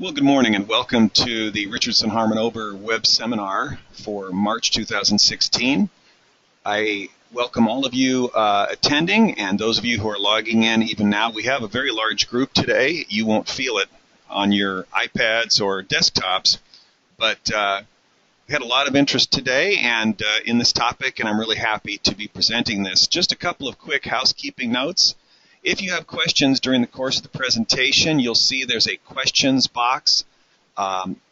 Well, good morning and welcome to the Richardson Harmon Ober web seminar for March 2016. I welcome all of you attending and those of you who are logging in even now. We have a very large group today. You won't feel it on your iPads or desktops, but we had a lot of interest today and in this topic, and I'm really happy to be presenting this. Just a couple of quick housekeeping notes. If you have questions during the course of the presentation, you'll see there's a questions box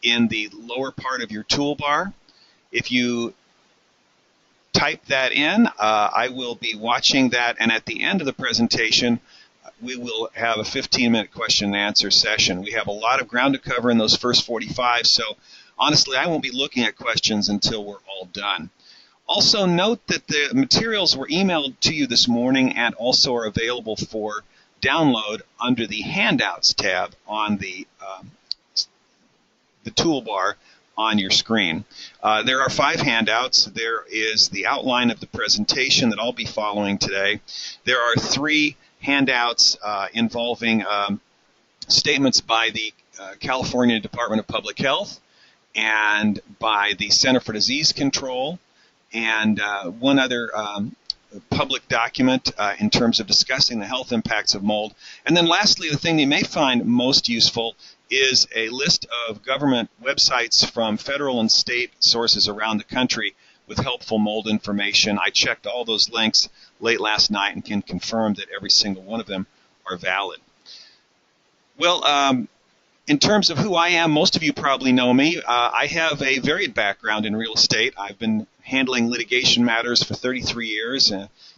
in the lower part of your toolbar. If you type that in, I will be watching that, and at the end of the presentation, we will have a 15-minute question and answer session. We have a lot of ground to cover in those first 45, so honestly, I won't be looking at questions until we're all done. Also note that the materials were emailed to you this morning and also are available for download under the Handouts tab on the toolbar on your screen. There are 5 handouts. There is the outline of the presentation that I'll be following today. There are 3 handouts involving statements by the California Department of Public Health and by the Center for Disease Control, and one other public document in terms of discussing the health impacts of mold. And then lastly, the thing you may find most useful is a list of government websites from federal and state sources around the country with helpful mold information. I checked all those links late last night and can confirm that every single one of them are valid. Well, in terms of who I am, most of you probably know me. I have a varied background in real estate. I've been handling litigation matters for 33 years,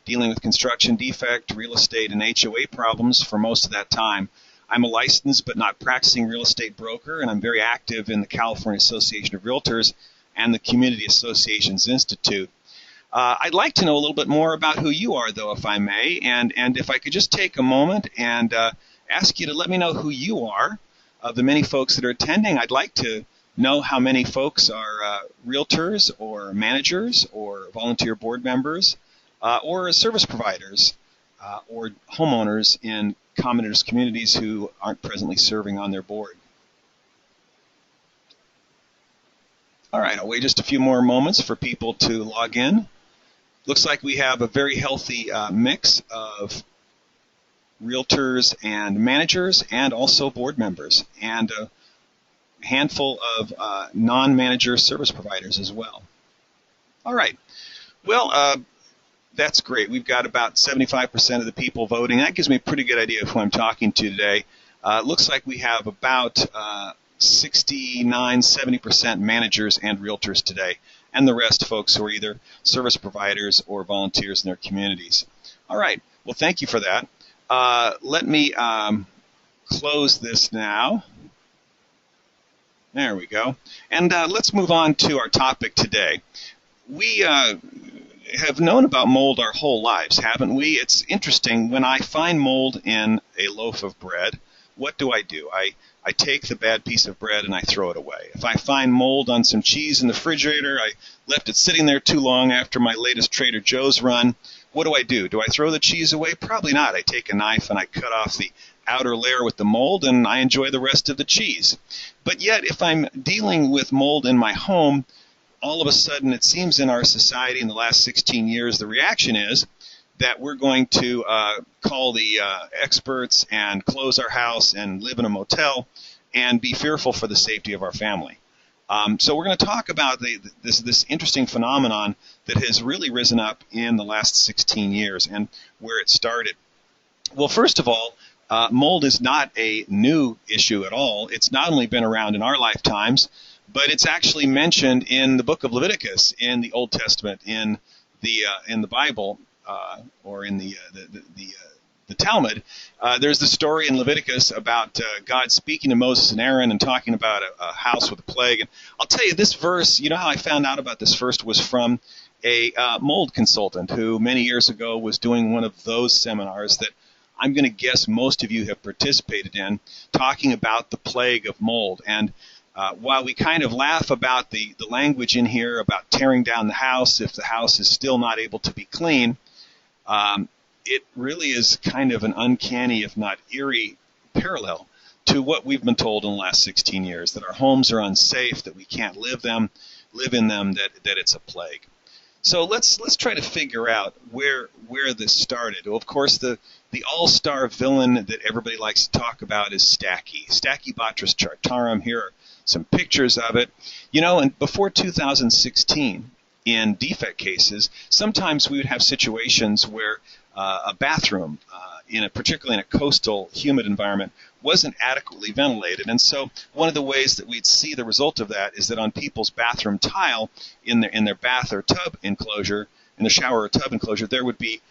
dealing with construction defect, real estate, and HOA problems for most of that time. I'm a licensed but not practicing real estate broker, and I'm very active in the California Association of Realtors and the Community Associations Institute. I'd like to know a little bit more about who you are, though, if I may, and if I could just take a moment and ask you to let me know who you are. Of the many folks that are attending, I'd like to know how many folks are realtors or managers or volunteer board members or service providers or homeowners in common interest communities who aren't presently serving on their board. All right, I'll wait just a few more moments for people to log in. Looks like we have a very healthy mix of realtors and managers and also board members, and a handful of non-manager service providers as well. All right. Well, that's great. We've got about 75% of the people voting. That gives me a pretty good idea of who I'm talking to today. Looks like we have about 69, 70% managers and realtors today, and the rest folks who are either service providers or volunteers in their communities. All right. Well, thank you for that. Let me close this now. There we go. And let's move on to our topic today. We have known about mold our whole lives, haven't we? It's interesting. When I find mold in a loaf of bread, what do? I take the bad piece of bread and I throw it away. If I find mold on some cheese in the refrigerator, I left it sitting there too long after my latest Trader Joe's run, what do? Do I throw the cheese away? Probably not. I take a knife and I cut off the outer layer with the mold and I enjoy the rest of the cheese. But yet, if I'm dealing with mold in my home, all of a sudden it seems in our society in the last 16 years, the reaction is that we're going to call the experts and close our house and live in a motel and be fearful for the safety of our family. So we're going to talk about this interesting phenomenon that has really risen up in the last 16 years and where it started. Well, first of all, mold is not a new issue at all. It's not only been around in our lifetimes, but it's actually mentioned in the book of Leviticus in the Old Testament, in the Bible, or in the Talmud. There's the story in Leviticus about God speaking to Moses and Aaron and talking about a house with a plague. And I'll tell you, this verse, you know how I found out about this first was from a mold consultant who many years ago was doing one of those seminars that I'm going to guess most of you have participated in, talking about the plague of mold. And while we kind of laugh about the language in here about tearing down the house if the house is still not able to be clean, it really is kind of an uncanny, if not eerie, parallel to what we've been told in the last 16 years, that our homes are unsafe, that we can't live in them, that it's a plague. So let's try to figure out where this started. Well, of course, the all-star villain that everybody likes to talk about is Stachybotrys chartarum. Here are some pictures of it. You know, and before 2016, in defect cases, sometimes we would have situations where a bathroom, particularly in a coastal, humid environment, wasn't adequately ventilated. And so one of the ways that we'd see the result of that is that on people's bathroom tile, in their bath or tub enclosure, in the shower or tub enclosure, there would be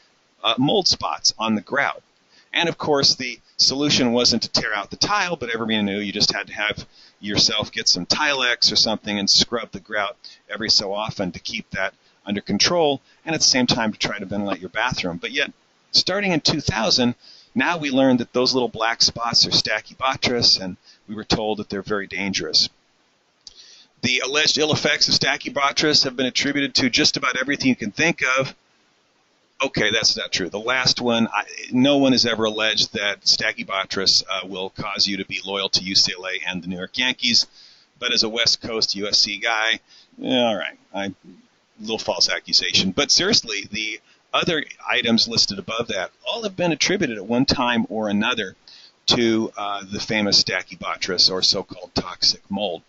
mold spots on the grout. And of course, the solution wasn't to tear out the tile, but everybody knew you just had to have yourself get some Tilex or something and scrub the grout every so often to keep that under control, and at the same time to try to ventilate your bathroom. But yet, starting in 2000, now we learned that those little black spots are Stachybotrys, and we were told that they're very dangerous. The alleged ill effects of Stachybotrys have been attributed to just about everything you can think of. Okay, that's not true. The last one, no one has ever alleged that Stachybotrys will cause you to be loyal to UCLA and the New York Yankees. But as a West Coast USC guy, all right, a little false accusation. But seriously, the other items listed above that all have been attributed at one time or another to the famous Stachybotrys, or so-called toxic mold.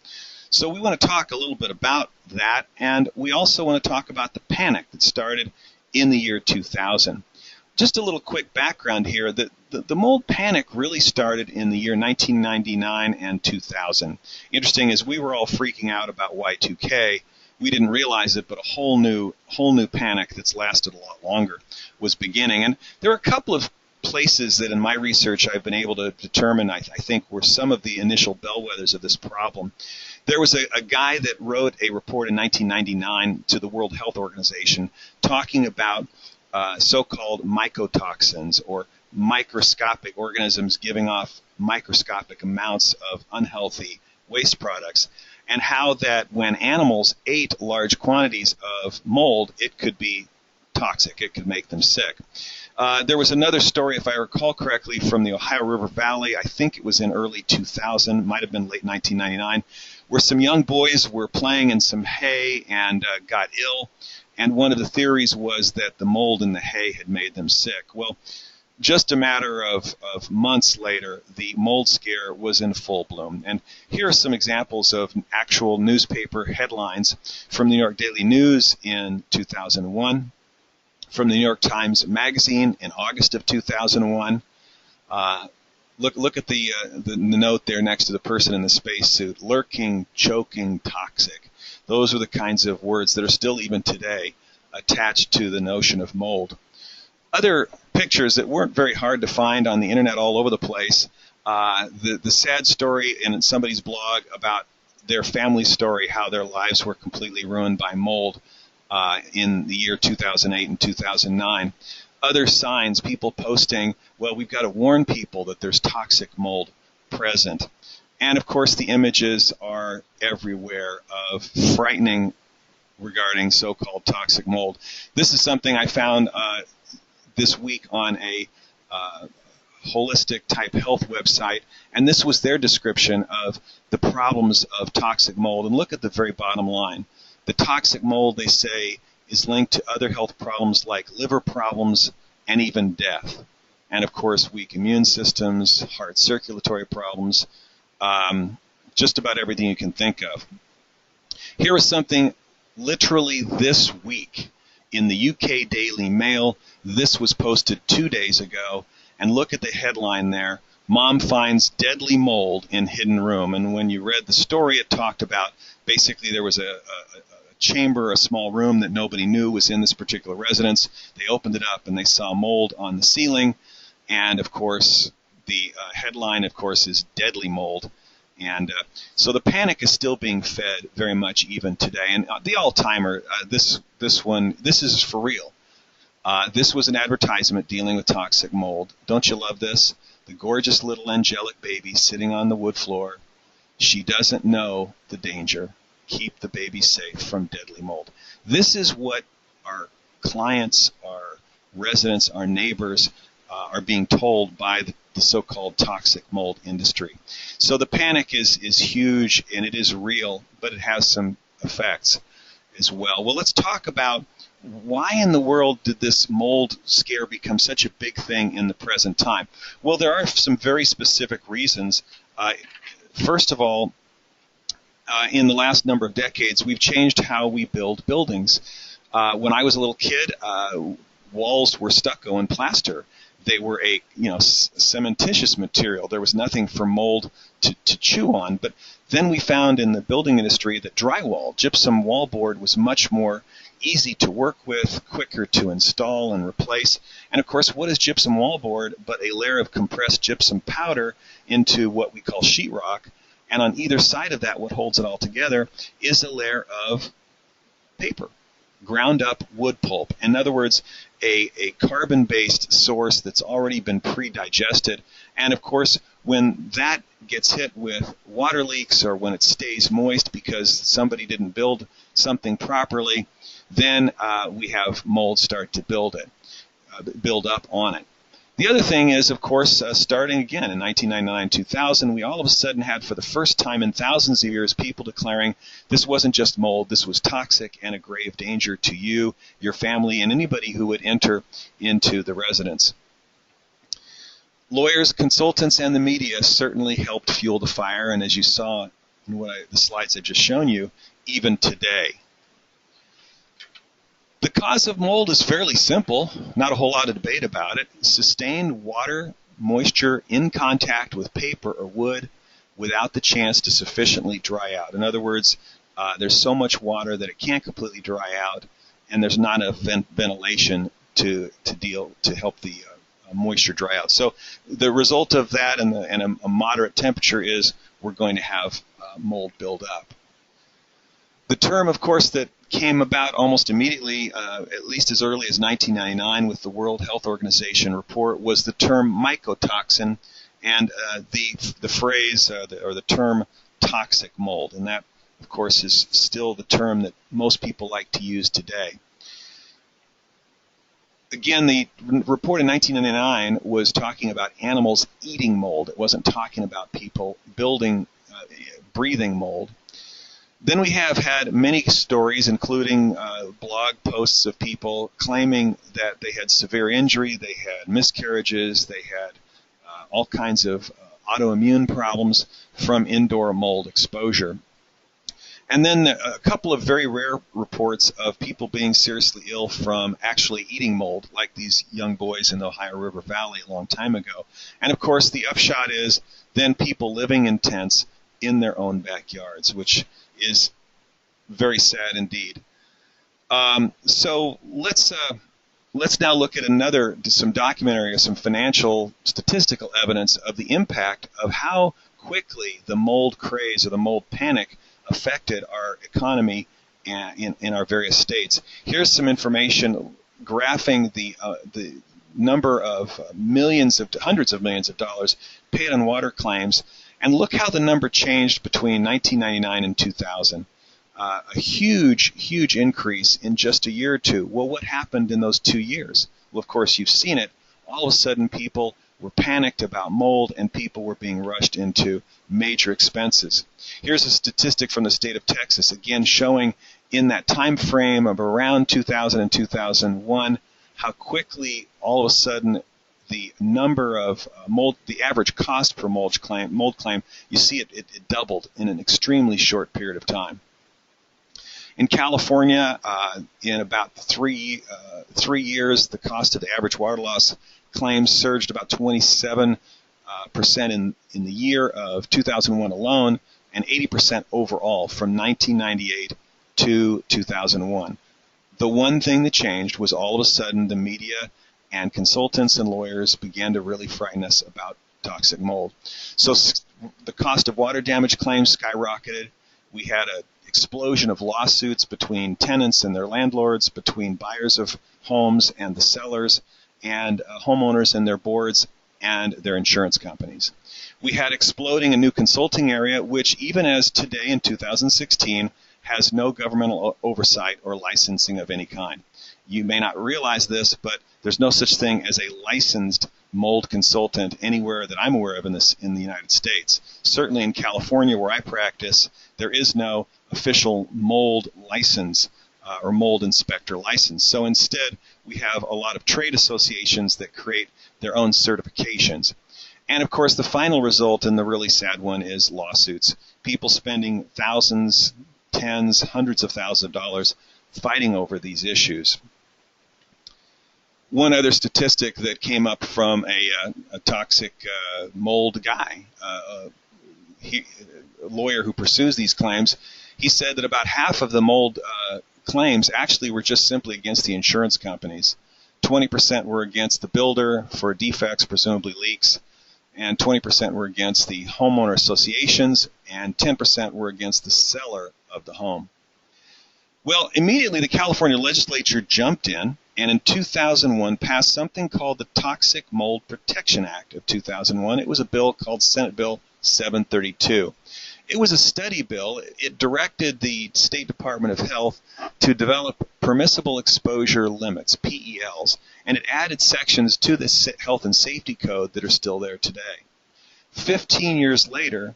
So we want to talk a little bit about that, and we also want to talk about the panic that started in the year 2000. Just a little quick background here. The mold panic really started in the year 1999 and 2000. Interesting, as we were all freaking out about Y2K, we didn't realize it, but a whole new panic that's lasted a lot longer was beginning. And there are a couple of places that in my research I've been able to determine, I think, were some of the initial bellwethers of this problem. There was a guy that wrote a report in 1999 to the World Health Organization talking about so-called mycotoxins, or microscopic organisms giving off microscopic amounts of unhealthy waste products, and how that when animals ate large quantities of mold, it could be toxic. It could make them sick. There was another story, if I recall correctly, from the Ohio River Valley. I think it was in early 2000, might have been late 1999, where some young boys were playing in some hay and got ill. And one of the theories was that the mold in the hay had made them sick. Well, just a matter of months later, the mold scare was in full bloom. And here are some examples of actual newspaper headlines from the New York Daily News in 2001, from the New York Times Magazine in August of 2001. Look at the note there next to the person in the spacesuit: lurking, choking, toxic. Those are the kinds of words that are still even today attached to the notion of mold. Other pictures that weren't very hard to find on the internet all over the place. The sad story in somebody's blog about their family story, how their lives were completely ruined by mold in the year 2008 and 2009. Other signs, people posting, well, we've got to warn people that there's toxic mold present. And of course, the images are everywhere of frightening regarding so-called toxic mold. This is something I found this week on a holistic type health website, and this was their description of the problems of toxic mold. And look at the very bottom line. The toxic mold, they say, is linked to other health problems like liver problems and even death. And of course, weak immune systems, heart circulatory problems, just about everything you can think of. Here is something literally this week in the UK Daily Mail. This was posted 2 days ago, and look at the headline there: Mom finds deadly mold in hidden room. And when you read the story, it talked about basically there was a chamber, a small room that nobody knew was in this particular residence. They opened it up and they saw mold on the ceiling, and of course the headline, of course, is deadly mold. And so the panic is still being fed very much even today. And the all-timer, this is for real. This was an advertisement dealing with toxic mold. Don't you love this? The gorgeous little angelic baby sitting on the wood floor. She doesn't know the danger. Keep the baby safe from deadly mold. This is what our clients, our residents, our neighbors are being told by the so-called toxic mold industry. So the panic is huge, and it is real, but it has some effects as well. Well, let's talk about why in the world did this mold scare become such a big thing in the present time? Well, there are some very specific reasons. First of all, in the last number of decades, we've changed how we build buildings. When I was a little kid, walls were stucco and plaster. They were a cementitious material. There was nothing for mold to chew on. But then we found in the building industry that drywall, gypsum wallboard, was much more easy to work with, quicker to install and replace. And of course, what is gypsum wallboard but a layer of compressed gypsum powder into what we call sheetrock? And on either side of that, what holds it all together is a layer of paper, ground up wood pulp. In other words, a carbon-based source that's already been pre-digested. And of course, when that gets hit with water leaks or when it stays moist because somebody didn't build something properly, then we have mold start to build up on it. The other thing is, of course, starting again in 1999-2000, we all of a sudden had, for the first time in thousands of years, people declaring this wasn't just mold, this was toxic and a grave danger to you, your family, and anybody who would enter into the residence. Lawyers, consultants, and the media certainly helped fuel the fire, and as you saw in the slides I've just shown you, even today. The cause of mold is fairly simple, not a whole lot of debate about it. Sustained water, moisture in contact with paper or wood without the chance to sufficiently dry out. In other words, there's so much water that it can't completely dry out, and there's not enough ventilation to help the moisture dry out. So the result of that and a moderate temperature is we're going to have mold build up. The term, of course, that came about almost immediately, at least as early as 1999 with the World Health Organization report, was the term mycotoxin and the phrase or the term toxic mold. And that, of course, is still the term that most people like to use today. Again, the report in 1999 was talking about animals eating mold. It wasn't talking about people breathing mold. Then we have had many stories, including blog posts of people claiming that they had severe injury, they had miscarriages, they had all kinds of autoimmune problems from indoor mold exposure. And then a couple of very rare reports of people being seriously ill from actually eating mold, like these young boys in the Ohio River Valley a long time ago. And of course, the upshot is then people living in tents in their own backyards, which is very sad indeed. So let's now look at some documentary or some financial statistical evidence of the impact of how quickly the mold craze or the mold panic affected our economy in our various states. Here's some information graphing the number of hundreds of millions of dollars paid on water claims. And look how the number changed between 1999 and 2000. A huge, huge increase in just a year or two. Well, what happened in those 2 years? Well, of course, you've seen it. All of a sudden, people were panicked about mold, and people were being rushed into major expenses. Here's a statistic from the state of Texas, again showing in that time frame of around 2000 and 2001 how quickly all of a sudden the number of the average cost per mold claim, you see it doubled in an extremely short period of time. In California, in about three years, the cost of the average water loss claims surged about 27% in the year of 2001 alone, and 80% overall from 1998 to 2001. The one thing that changed was all of a sudden the media and consultants and lawyers began to really frighten us about toxic mold. So the cost of water damage claims skyrocketed. We had an explosion of lawsuits between tenants and their landlords, between buyers of homes and the sellers, and homeowners and their boards and their insurance companies. We had exploding a new consulting area, which even as today in 2016 has no governmental oversight or licensing of any kind. You may not realize this, but there's no such thing as a licensed mold consultant anywhere that I'm aware of in the United States. Certainly in California, where I practice, there is no official mold license or mold inspector license. So instead, we have a lot of trade associations that create their own certifications. And of course, the final result, and the really sad one, is lawsuits. People spending thousands, tens, hundreds of thousands of dollars fighting over these issues. One other statistic that came up from a toxic mold guy, a lawyer who pursues these claims, he said that about half of the mold claims actually were just simply against the insurance companies. 20% were against the builder for defects, presumably leaks, and 20% were against the homeowner associations, and 10% were against the seller of the home. Well, immediately the California legislature jumped in, and in 2001 passed something called the Toxic Mold Protection Act of 2001. It was a bill called Senate Bill 732. It was a study bill. It directed the State Department of Health to develop permissible exposure limits, PELs, and it added sections to the Health and Safety Code that are still there today. 15 years later,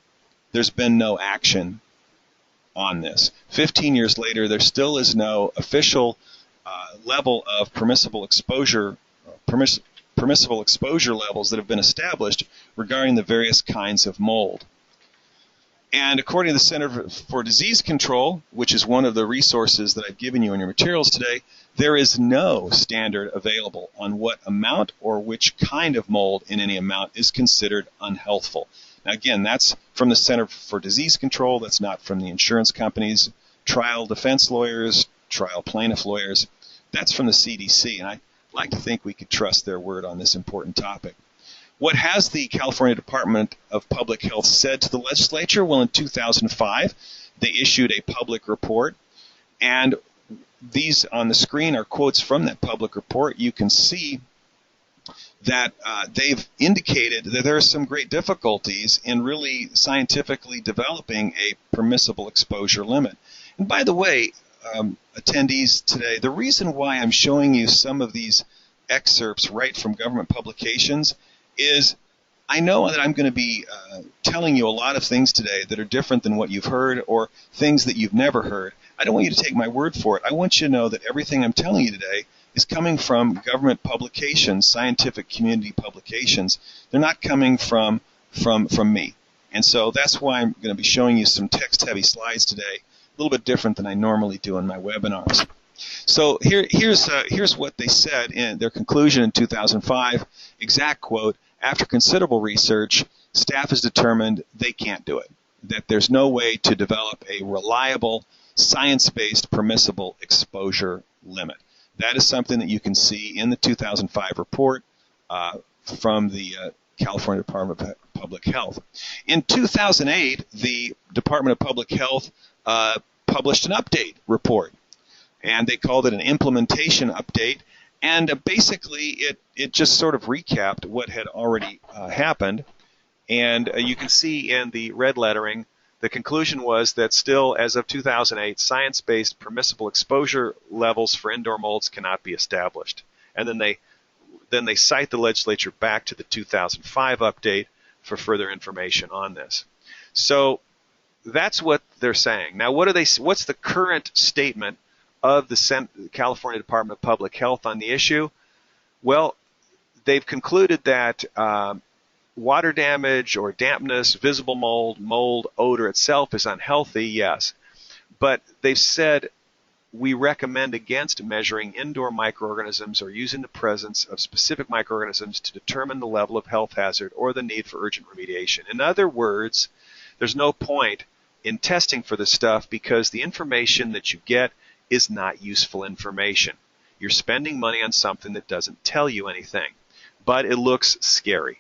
there's been no action on this. 15 years later, there still is no official level of permissible exposure levels that have been established regarding the various kinds of mold. And according to the Center for Disease Control, which is one of the resources that I've given you in your materials today, there is no standard available on what amount or which kind of mold in any amount is considered unhealthful. Now again, that's from the Center for Disease Control. That's not from the insurance companies, trial defense lawyers, trial plaintiff lawyers. That's from the CDC, and I like to think we could trust their word on this important topic. What has the California Department of Public Health said to the legislature? Well, in 2005, they issued a public report, and these on the screen are quotes from that public report. You can see that they've indicated that there are some great difficulties in really scientifically developing a permissible exposure limit. And by the way, attendees today, the reason why I'm showing you some of these excerpts right from government publications is I know that I'm going to be telling you a lot of things today that are different than what you've heard or things that you've never heard. I don't want you to take my word for it. I want you to know that everything I'm telling you today is coming from government publications, scientific community publications. They're not coming from me. And so that's why I'm going to be showing you some text-heavy slides today, a little bit different than I normally do in my webinars. So here's what they said in their conclusion in 2005, exact quote: after considerable research, staff has determined they can't do it, that there's no way to develop a reliable, science-based permissible exposure limit. That is something that you can see in the 2005 report from the California Department of Public Health. In 2008, the Department of Public Health published an update report, and they called it an implementation update. And basically, it just sort of recapped what had already happened. And you can see in the red lettering, the conclusion was that still, as of 2008, science-based permissible exposure levels for indoor molds cannot be established. And then they cite the legislature back to the 2005 update for further information on this. So that's what they're saying. Now, what's the current statement of the California Department of Public Health on the issue? Well, they've concluded that water damage or dampness, visible mold, odor itself is unhealthy, yes. But they've said we recommend against measuring indoor microorganisms or using the presence of specific microorganisms to determine the level of health hazard or the need for urgent remediation. In other words, there's no point in testing for this stuff because the information that you get is not useful information. You're spending money on something that doesn't tell you anything, but it looks scary.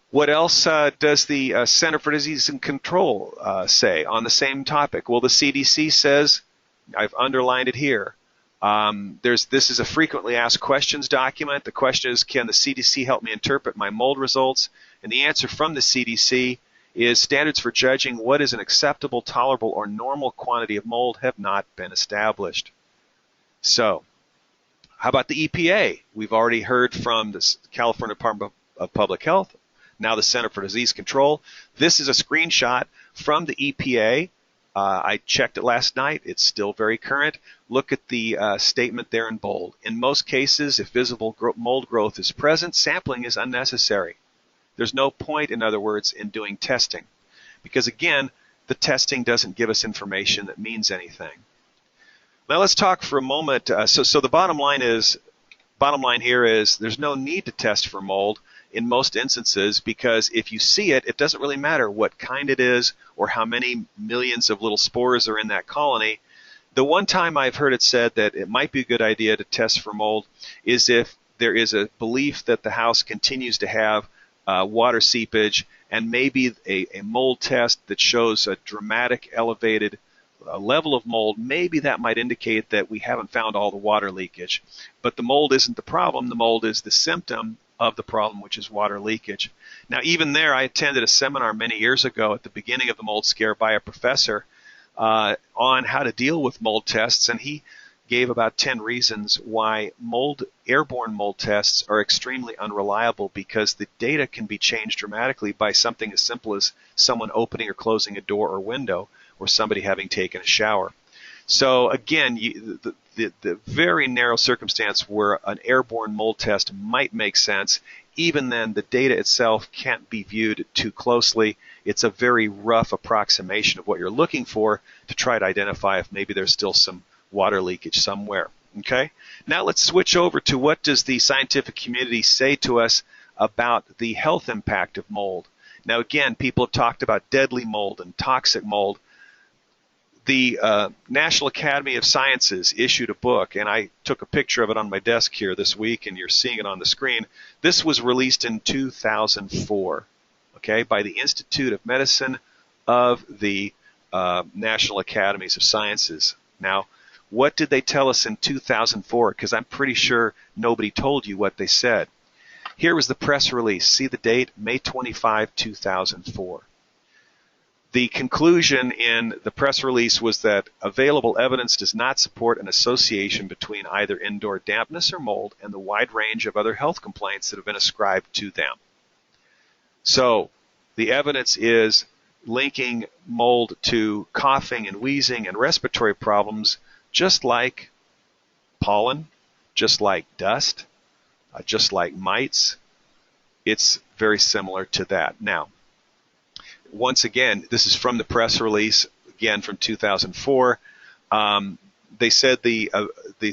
What else does the Center for Disease and Control say on the same topic? Well, the CDC says, I've underlined it here, this is a frequently asked questions document. The question is, can the CDC help me interpret my mold results? And the answer from the CDC is standards for judging what is an acceptable, tolerable, or normal quantity of mold have not been established. So, How about the EPA? We've already heard from the California Department of Public Health, now the Center for Disease Control. This is a screenshot from the EPA. I checked it last night. It's still very current. Look at the statement there in bold. In most cases, if visible mold growth is present, sampling is unnecessary. There's no point, in other words, in doing testing. Because again, the testing doesn't give us information that means anything. Now let's talk for a moment. So the bottom line here is there's no need to test for mold in most instances, because if you see it, it doesn't really matter what kind it is or how many millions of little spores are in that colony. The one time I've heard it said that it might be a good idea to test for mold is if there is a belief that the house continues to have water seepage, and maybe a mold test that shows a dramatic elevated level of mold, maybe that might indicate that we haven't found all the water leakage. But the mold isn't the problem. The mold is the symptom of the problem, which is water leakage. Now, even there, I attended a seminar many years ago at the beginning of the mold scare by a professor on how to deal with mold tests, and he gave about 10 reasons why airborne mold tests are extremely unreliable, because the data can be changed dramatically by something as simple as someone opening or closing a door or window, or somebody having taken a shower. So again, the very narrow circumstance where an airborne mold test might make sense, even then the data itself can't be viewed too closely. It's a very rough approximation of what you're looking for to try to identify if maybe there's still some water leakage somewhere. Okay? Now let's switch over to what does the scientific community say to us about the health impact of mold. Now again, people have talked about deadly mold and toxic mold. The National Academy of Sciences issued a book, and I took a picture of it on my desk here this week, and you're seeing it on the screen. This was released in 2004, okay, by the Institute of Medicine of the National Academies of Sciences. Now, what did they tell us in 2004? Because I'm pretty sure nobody told you what they said. Here was the press release. See the date? May 25, 2004. The conclusion in the press release was that available evidence does not support an association between either indoor dampness or mold and the wide range of other health complaints that have been ascribed to them. So the evidence is linking mold to coughing and wheezing and respiratory problems, just like pollen, just like dust, just like mites. It's very similar to that. Now, once again, this is from the press release, again from 2004. They said the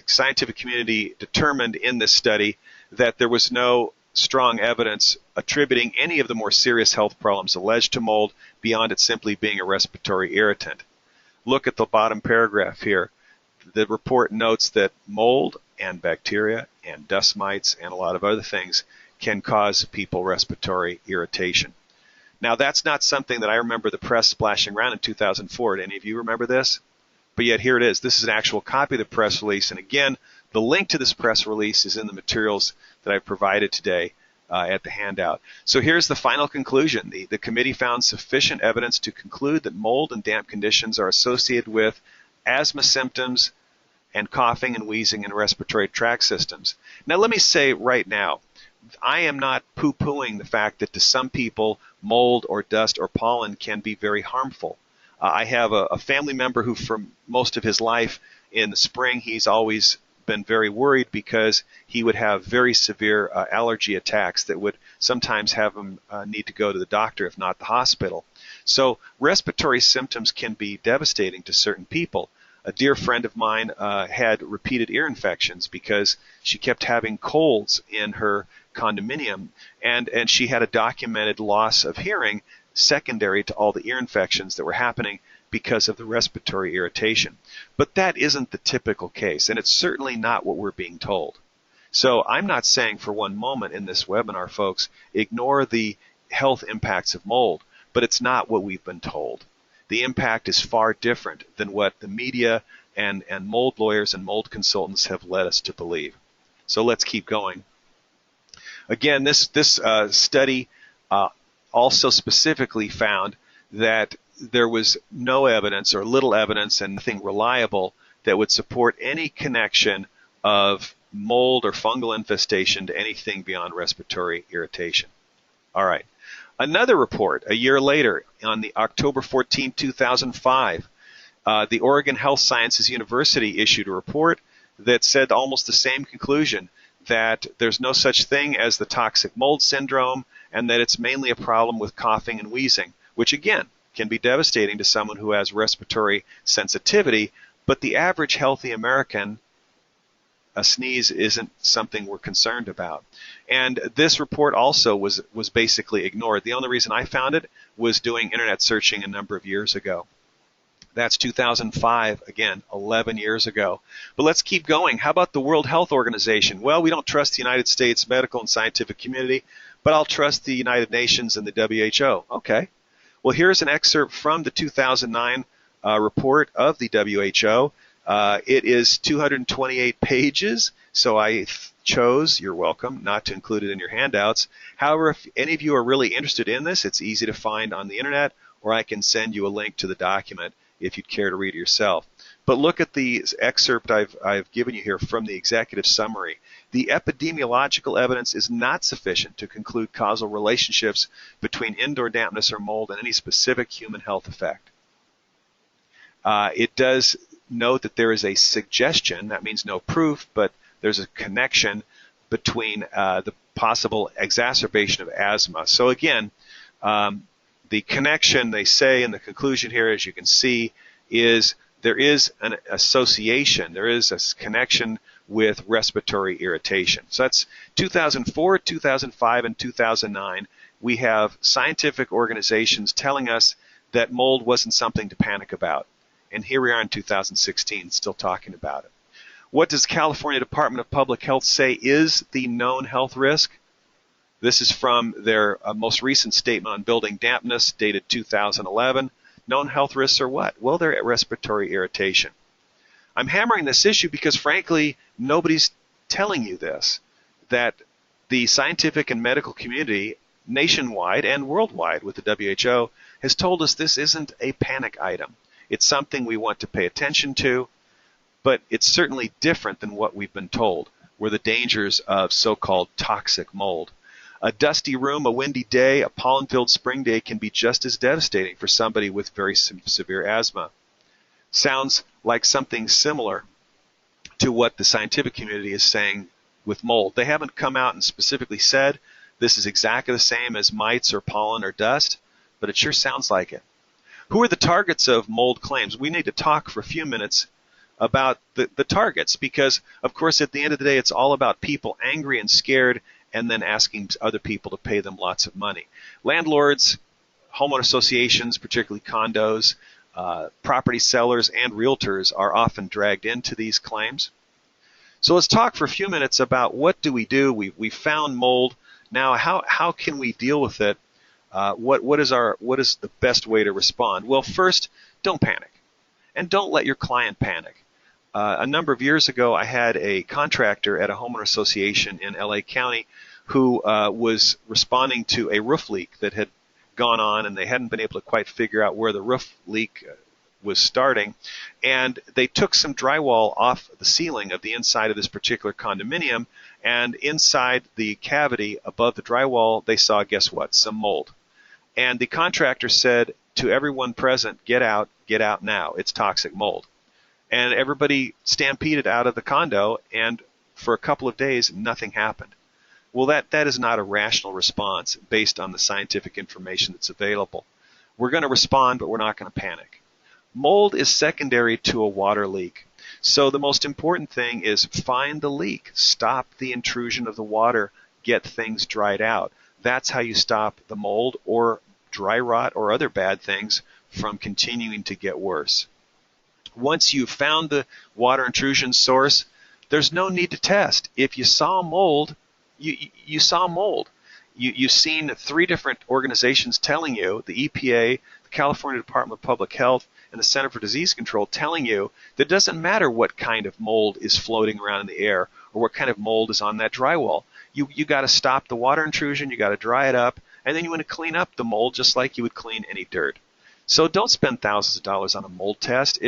scientific community determined in this study that there was no strong evidence attributing any of the more serious health problems alleged to mold beyond it simply being a respiratory irritant. Look at the bottom paragraph here. The report notes that mold and bacteria and dust mites and a lot of other things can cause people respiratory irritation. Now, that's not something that I remember the press splashing around in 2004. Did any of you remember this? But yet here it is. This is an actual copy of the press release. And again, the link to this press release is in the materials that I've provided today at the handout. So here's the final conclusion. The committee found sufficient evidence to conclude that mold and damp conditions are associated with asthma symptoms and coughing and wheezing in respiratory tract systems. Now, let me say right now, I am not poo-pooing the fact that to some people, mold or dust or pollen can be very harmful. I have a family member who, for most of his life, in the spring, he's always been very worried because he would have very severe allergy attacks that would sometimes have him need to go to the doctor, if not the hospital. So respiratory symptoms can be devastating to certain people. A dear friend of mine had repeated ear infections because she kept having colds in her condominium, and she had a documented loss of hearing secondary to all the ear infections that were happening because of the respiratory irritation. But that isn't the typical case, and it's certainly not what we're being told. So I'm not saying for one moment in this webinar, folks, ignore the health impacts of mold, but it's not what we've been told. The impact is far different than what the media and mold lawyers and mold consultants have led us to believe. So let's keep going. Again, this study also specifically found that there was no evidence or little evidence and nothing reliable that would support any connection of mold or fungal infestation to anything beyond respiratory irritation. All right. Another report a year later, on the October 14, 2005, the Oregon Health Sciences University issued a report that said almost the same conclusion, that there's no such thing as the toxic mold syndrome, and that it's mainly a problem with coughing and wheezing, which again can be devastating to someone who has respiratory sensitivity, but the average healthy American, a sneeze isn't something we're concerned about. And this report also was basically ignored. The only reason I found it was doing internet searching a number of years ago. That's 2005, again, 11 years ago. But let's keep going. How about the World Health Organization? Well, we don't trust the United States medical and scientific community, but I'll trust the United Nations and the WHO. Okay. Well, here's an excerpt from the 2009 report of the WHO. It is 228 pages, so I chose, you're welcome, not to include it in your handouts. However, if any of you are really interested in this, it's easy to find on the internet, or I can send you a link to the document if you'd care to read it yourself. But look at the excerpt I've given you here from the executive summary. The epidemiological evidence is not sufficient to conclude causal relationships between indoor dampness or mold and any specific human health effect. It does note that there is a suggestion, that means no proof, but there's a connection between the possible exacerbation of asthma. So again, the connection, they say in the conclusion here, as you can see, is there is an association, there is a connection with respiratory irritation. So that's 2004, 2005, and 2009. We have scientific organizations telling us that mold wasn't something to panic about. And here we are in 2016 still talking about it. What does California Department of Public Health say is the known health risk? This is from their most recent statement on building dampness, dated 2011. Known health risks are what? Well, they're respiratory irritation. I'm hammering this issue because, frankly, nobody's telling you this, that the scientific and medical community nationwide and worldwide with the WHO has told us this isn't a panic item. It's something we want to pay attention to, but it's certainly different than what we've been told, were the dangers of so-called toxic mold. A dusty room, a windy day, a pollen-filled spring day can be just as devastating for somebody with very severe asthma. Sounds like something similar to what the scientific community is saying with mold. They haven't come out and specifically said this is exactly the same as mites or pollen or dust, but it sure sounds like it. Who are the targets of mold claims? We need to talk for a few minutes about the targets because, of course, at the end of the day, it's all about people angry and scared and then asking other people to pay them lots of money. Landlords, homeowner associations, particularly condos, property sellers, and realtors are often dragged into these claims. So let's talk for a few minutes about what do we do. We found mold. Now, how can we deal with it? What is the best way to respond? Well, first, don't panic, and don't let your client panic. A number of years ago, I had a contractor at a homeowner association in LA County who was responding to a roof leak that had gone on, and they hadn't been able to quite figure out where the roof leak was starting. And they took some drywall off the ceiling of the inside of this particular condominium, and inside the cavity above the drywall, they saw, guess what, some mold. And the contractor said to everyone present, get out now, it's toxic mold. And everybody stampeded out of the condo, and for a couple of days, nothing happened. Well, that is not a rational response based on the scientific information that's available. We're going to respond, but we're not going to panic. Mold is secondary to a water leak. So the most important thing is find the leak, stop the intrusion of the water, get things dried out. That's how you stop the mold or dry rot or other bad things from continuing to get worse. Once you've found the water intrusion source, there's no need to test. If you saw mold, you saw mold. You've seen 3 different organizations telling you, the EPA, the California Department of Public Health, and the Center for Disease Control telling you that it doesn't matter what kind of mold is floating around in the air or what kind of mold is on that drywall. You got to stop the water intrusion, you got to dry it up, and then you want to clean up the mold just like you would clean any dirt. So don't spend thousands of dollars on a mold test.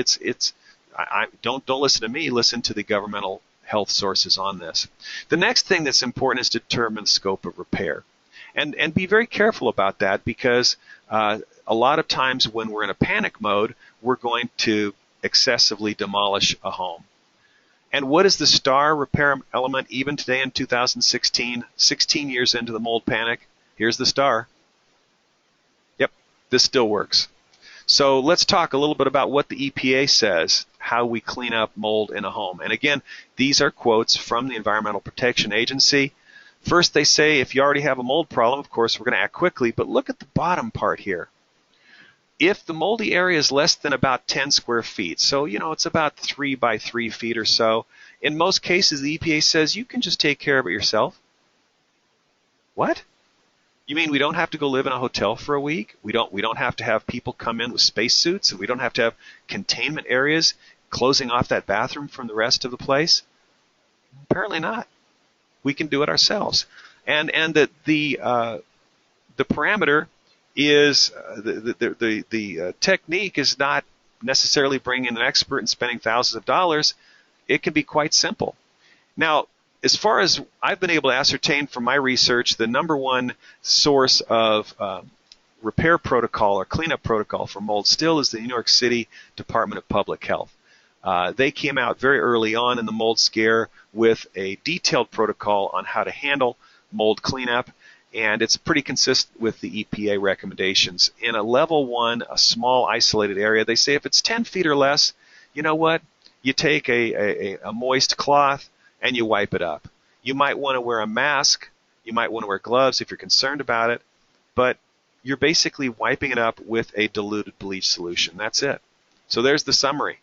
Don't listen to me. Listen to the governmental health sources on this. The next thing that's important is to determine the scope of repair. And be very careful about that, because a lot of times when we're in a panic mode, we're going to excessively demolish a home. And what is the star repair element even today in 2016, 16 years into the mold panic? Here's the star. Yep, this still works. So let's talk a little bit about what the EPA says, how we clean up mold in a home. And again, these are quotes from the Environmental Protection Agency. First, they say if you already have a mold problem, of course, we're going to act quickly. But look at the bottom part here. If the moldy area is less than about 10 square feet, so it's about 3 by 3 feet or so, in most cases the EPA says you can just take care of it yourself. What? You mean we don't have to go live in a hotel for a week? We don't have to have people come in with spacesuits, and we don't have to have containment areas closing off that bathroom from the rest of the place? Apparently not. We can do it ourselves. And the parameter is the technique is not necessarily bringing in an expert and spending thousands of dollars. It can be quite simple. Now, as far as I've been able to ascertain from my research, the number one source of repair protocol or cleanup protocol for mold still is the New York City Department of Public Health. They came out very early on in the mold scare with a detailed protocol on how to handle mold cleanup, and it's pretty consistent with the EPA recommendations. In a level 1, a small isolated area, they say if it's 10 feet or less, you know what? You take a moist cloth and you wipe it up. You might want to wear a mask. You might want to wear gloves if you're concerned about it, but you're basically wiping it up with a diluted bleach solution. That's it. So there's the summary.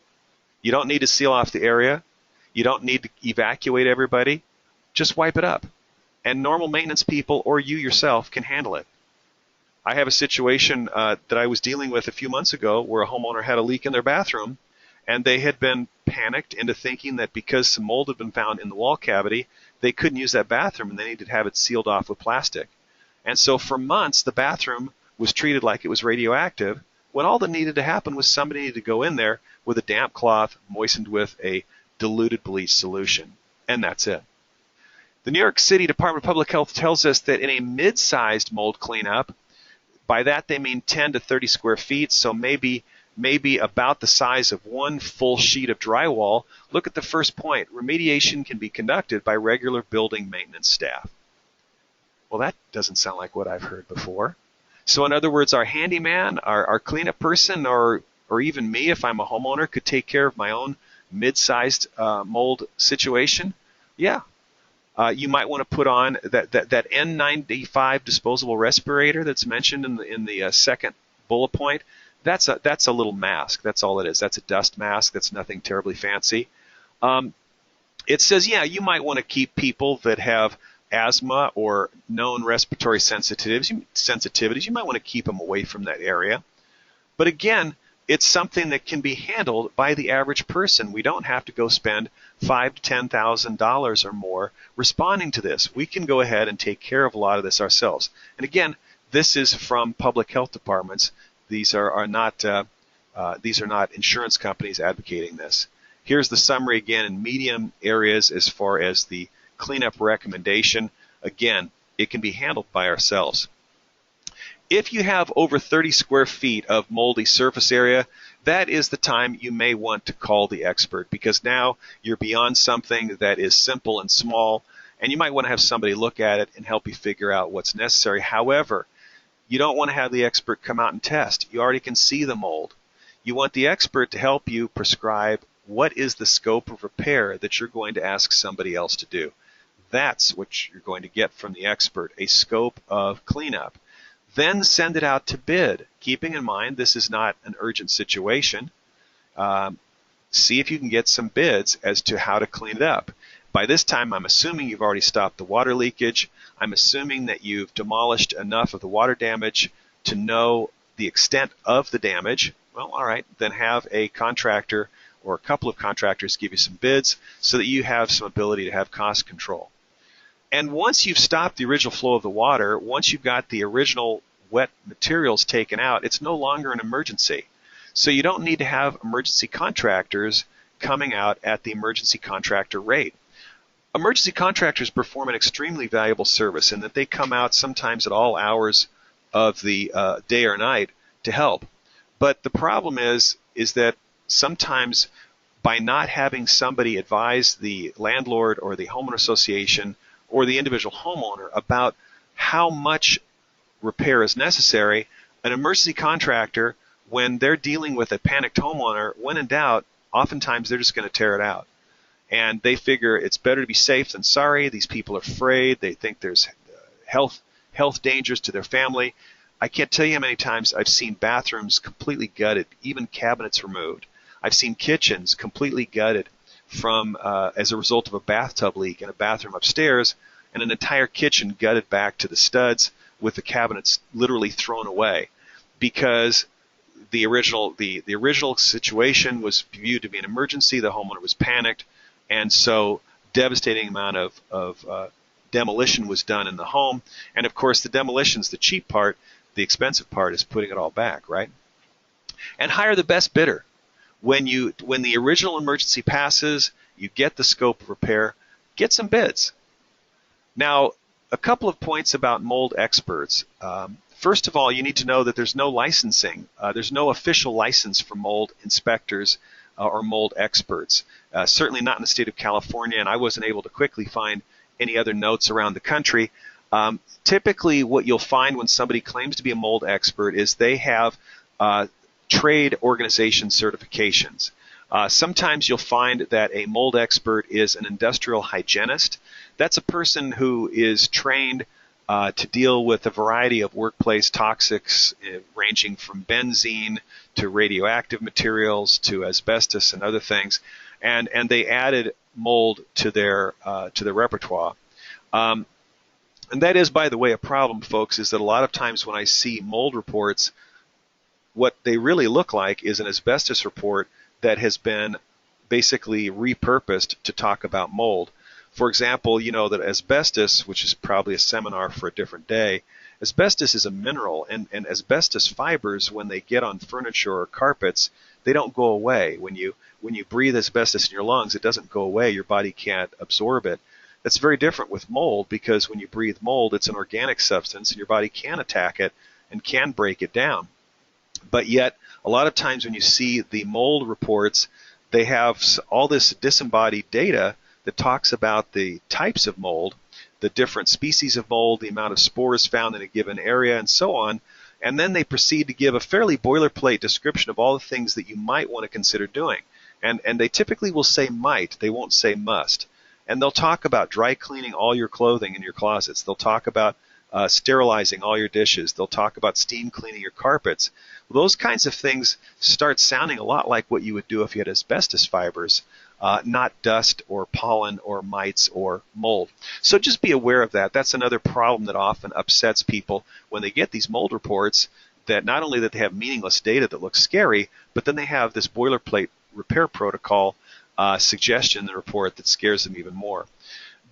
You don't need to seal off the area. You don't need to evacuate everybody. Just wipe it up. And normal maintenance people or you yourself can handle it. I have a situation that I was dealing with a few months ago where a homeowner had a leak in their bathroom, and they had been panicked into thinking that because some mold had been found in the wall cavity, they couldn't use that bathroom and they needed to have it sealed off with plastic. And so for months, the bathroom was treated like it was radioactive, when all that needed to happen was somebody needed to go in there with a damp cloth moistened with a diluted bleach solution. And that's it. The New York City Department of Public Health tells us that in a mid-sized mold cleanup, by that they mean 10 to 30 square feet, so maybe about the size of one full sheet of drywall. Look at the first point. Remediation can be conducted by regular building maintenance staff. Well, that doesn't sound like what I've heard before. So in other words, our handyman, our cleanup person, or even me, if I'm a homeowner, could take care of my own mid-sized mold situation? Yeah. You might want to put on that N95 disposable respirator that's mentioned in the second bullet point. That's a little mask. That's all it is. That's a dust mask. That's nothing terribly fancy. It says, yeah, you might want to keep people that have asthma or known respiratory sensitivities. You might want to keep them away from that area. But again, it's something that can be handled by the average person. We don't have to go spend $5,000 to $10,000 or more responding to this. We can go ahead and take care of a lot of this ourselves. And again, this is from public health departments. These are not insurance companies advocating this. Here's the summary again in medium areas as far as the cleanup recommendation. Again, it can be handled by ourselves. If you have over 30 square feet of moldy surface area, that is the time you may want to call the expert, because now you're beyond something that is simple and small, and you might want to have somebody look at it and help you figure out what's necessary. However, you don't want to have the expert come out and test. You already can see the mold. You want the expert to help you prescribe what is the scope of repair that you're going to ask somebody else to do. That's what you're going to get from the expert, a scope of cleanup. Then send it out to bid, keeping in mind this is not an urgent situation. See if you can get some bids as to how to clean it up. By this time, I'm assuming you've already stopped the water leakage. I'm assuming that you've demolished enough of the water damage to know the extent of the damage. Well, all right, then have a contractor or a couple of contractors give you some bids so that you have some ability to have cost control. And once you've stopped the original flow of the water, once you've got the original wet materials taken out, it's no longer an emergency. So you don't need to have emergency contractors coming out at the emergency contractor rate. Emergency contractors perform an extremely valuable service in that they come out sometimes at all hours of the day or night to help. But the problem is that sometimes by not having somebody advise the landlord or the homeowner association or the individual homeowner about how much repair is necessary, an emergency contractor, when they're dealing with a panicked homeowner, when in doubt, oftentimes they're just going to tear it out. And they figure it's better to be safe than sorry. These people are afraid. They think there's health dangers to their family. I can't tell you how many times I've seen bathrooms completely gutted, even cabinets removed. I've seen kitchens completely gutted from as a result of a bathtub leak in a bathroom upstairs, and an entire kitchen gutted back to the studs with the cabinets literally thrown away because the original situation was viewed to be an emergency. The homeowner was panicked, and so devastating amount of demolition was done in the home. And of course, the demolition's the cheap part. The expensive part is putting it all back, right? And hire the best bidder. When the original emergency passes, you get the scope of repair. Get some bids. Now, a couple of points about mold experts. First of all, you need to know that there's no licensing. There's no official license for mold inspectors or mold experts. Certainly not in the state of California, and I wasn't able to quickly find any other notes around the country. Typically, what you'll find when somebody claims to be a mold expert is they have trade organization certifications. Sometimes you'll find that a mold expert is an industrial hygienist. That's a person who is trained to deal with a variety of workplace toxics, ranging from benzene to radioactive materials to asbestos and other things, and they added mold to their repertoire. And that is, by the way, a problem, folks, is that a lot of times when I see mold reports, what they really look like is an asbestos report that has been basically repurposed to talk about mold. For example, you know that asbestos, which is probably a seminar for a different day, asbestos is a mineral, and asbestos fibers, when they get on furniture or carpets, they don't go away. When you breathe asbestos in your lungs, it doesn't go away. Your body can't absorb it. That's very different with mold, because when you breathe mold, it's an organic substance, and your body can attack it and can break it down. But yet, a lot of times when you see the mold reports, they have all this disembodied data that talks about the types of mold, the different species of mold, the amount of spores found in a given area, and so on. And then they proceed to give a fairly boilerplate description of all the things that you might want to consider doing. And they typically will say might, they won't say must. And they'll talk about dry cleaning all your clothing in your closets. They'll talk about sterilizing all your dishes. They'll talk about steam cleaning your carpets. Well, those kinds of things start sounding a lot like what you would do if you had asbestos fibers, not dust or pollen or mites or mold. So just be aware of that. That's another problem that often upsets people when they get these mold reports, that not only that they have meaningless data that looks scary, but then they have this boilerplate repair protocol suggestion in the report that scares them even more.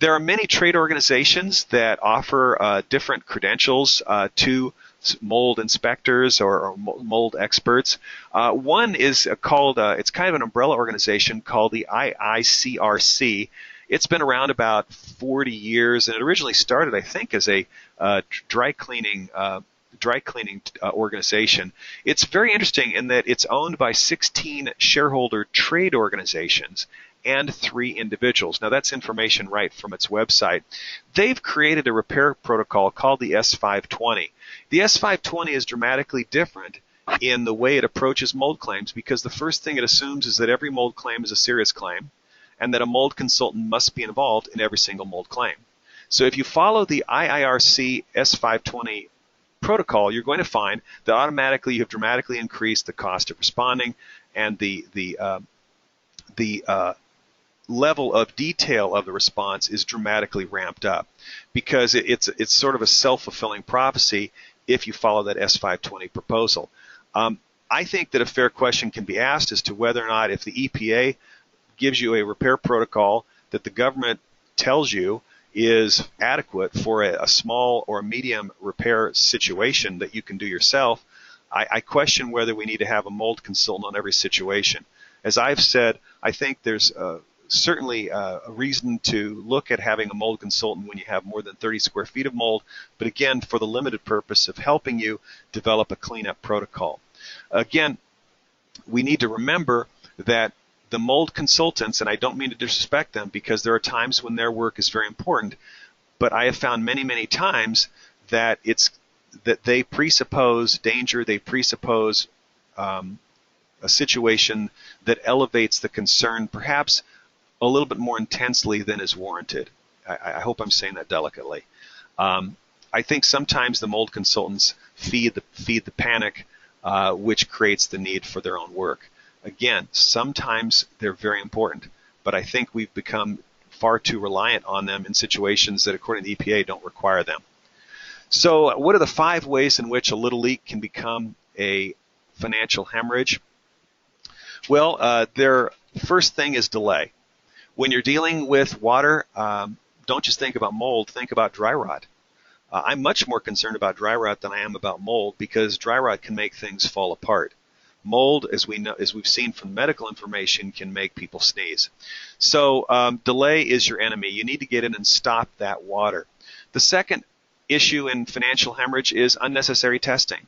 There are many trade organizations that offer different credentials to mold inspectors or mold experts. One is called, it's kind of an umbrella organization called the IICRC. It's been around about 40 years, and it originally started, I think, as a dry cleaning organization. It's very interesting in that it's owned by 16 shareholder trade organizations and 3 individuals. Now, that's information right from its website. They've created a repair protocol called the S520. The S520 is dramatically different in the way it approaches mold claims, because the first thing it assumes is that every mold claim is a serious claim, and that a mold consultant must be involved in every single mold claim. So if you follow the IIRC S520 protocol, you're going to find that automatically you have dramatically increased the cost of responding, and the level of detail of the response is dramatically ramped up, because it's sort of a self-fulfilling prophecy if you follow that S520 proposal. I think that a fair question can be asked as to whether or not, if the EPA gives you a repair protocol that the government tells you is adequate for a small or a medium repair situation that you can do yourself, I question whether we need to have a mold consultant on every situation. As I've said, I think there's certainly a reason to look at having a mold consultant when you have more than 30 square feet of mold, but again, for the limited purpose of helping you develop a cleanup protocol. Again, we need to remember that the mold consultants, and I don't mean to disrespect them because there are times when their work is very important, but I have found many, many times that they presuppose danger, they presuppose a situation that elevates the concern perhaps a little bit more intensely than is warranted. I hope I'm saying that delicately. I think sometimes the mold consultants feed the panic, which creates the need for their own work. Again, sometimes they're very important, but I think we've become far too reliant on them in situations that, according to the EPA, don't require them. So what are the 5 ways in which a little leak can become a financial hemorrhage? Well, their first thing is delay. When you're dealing with water, don't just think about mold, think about dry rot. I'm much more concerned about dry rot than I am about mold because dry rot can make things fall apart. Mold, as we've seen from medical information, can make people sneeze. So delay is your enemy. You need to get in and stop that water. The second issue in financial hemorrhage is unnecessary testing.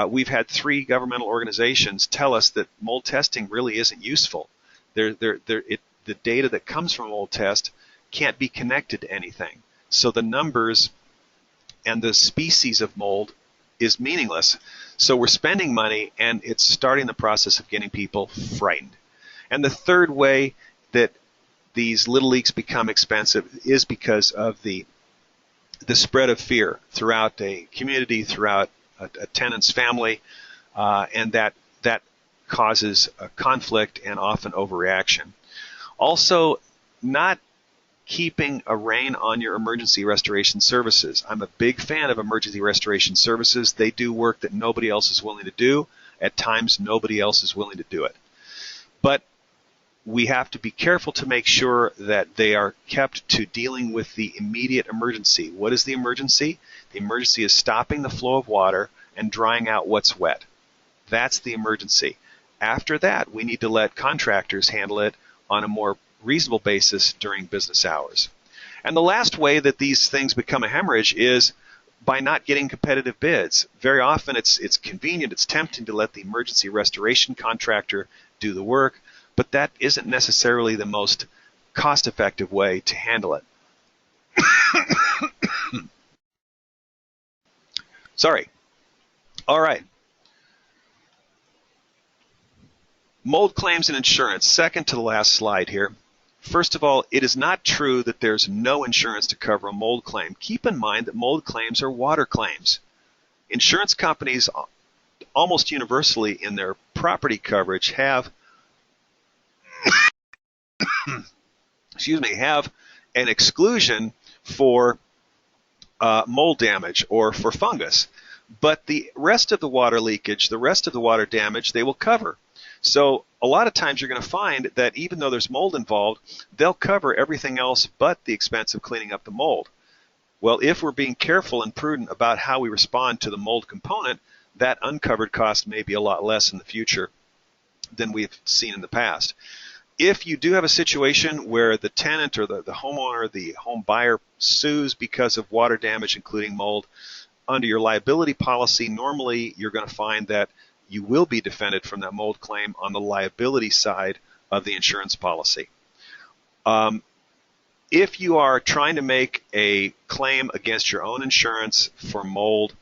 We've had 3 governmental organizations tell us that mold testing really isn't useful. The data that comes from a mold test can't be connected to anything. So the numbers and the species of mold is meaningless. So we're spending money, and it's starting the process of getting people frightened. And the third way that these little leaks become expensive is because of the spread of fear throughout a community, throughout a tenant's family, and that causes a conflict and often overreaction. Also, not keeping a rein on your emergency restoration services. I'm a big fan of emergency restoration services. They do work that nobody else is willing to do. At times, nobody else is willing to do it. But we have to be careful to make sure that they are kept to dealing with the immediate emergency. What is the emergency? The emergency is stopping the flow of water and drying out what's wet. That's the emergency. After that, we need to let contractors handle it on a more reasonable basis during business hours. And the last way that these things become a hemorrhage is by not getting competitive bids. Very often it's convenient, it's tempting to let the emergency restoration contractor do the work, but that isn't necessarily the most cost-effective way to handle it. Sorry. All right. Mold claims and insurance, second to the last slide here. First of all, it is not true that there's no insurance to cover a mold claim. Keep in mind that mold claims are water claims. Insurance companies almost universally in their property coverage have have an exclusion for mold damage or for fungus. But the rest of the water leakage, the rest of the water damage, they will cover. So a lot of times you're going to find that even though there's mold involved, they'll cover everything else but the expense of cleaning up the mold. Well, if we're being careful and prudent about how we respond to the mold component, that uncovered cost may be a lot less in the future than we've seen in the past. If you do have a situation where the tenant or the homeowner, the home buyer sues because of water damage, including mold, under your liability policy, normally you're going to find that you will be defended from that mold claim on the liability side of the insurance policy. If you are trying to make a claim against your own insurance for mold